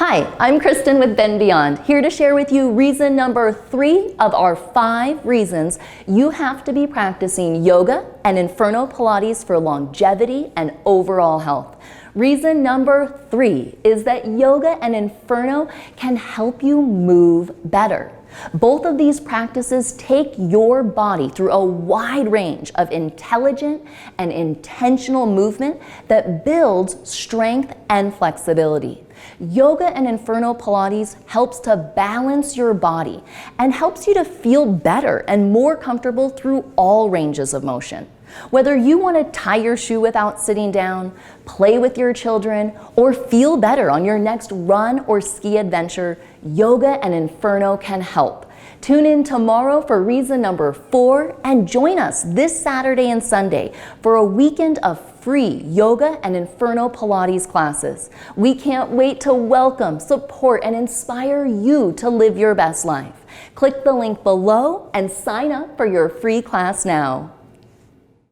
Hi, I'm Kristen with Bend Beyond, here to share with you reason number 3 of our 5 reasons you have to be practicing yoga and Inferno Pilates for longevity and overall health. Reason number 3 is that yoga and Inferno can help you move better. Both of these practices take your body through a wide range of intelligent and intentional movement that builds strength and flexibility. Yoga and Inferno Pilates helps to balance your body and helps you to feel better and more comfortable through all ranges of motion. Whether you want to tie your shoe without sitting down, play with your children, or feel better on your next run or ski adventure, yoga and Inferno can help. Tune in tomorrow for reason number 4 and join us this Saturday and Sunday for a weekend of free yoga and Inferno Pilates classes. We can't wait to welcome, support, and inspire you to live your best life. Click the link below and sign up for your free class now.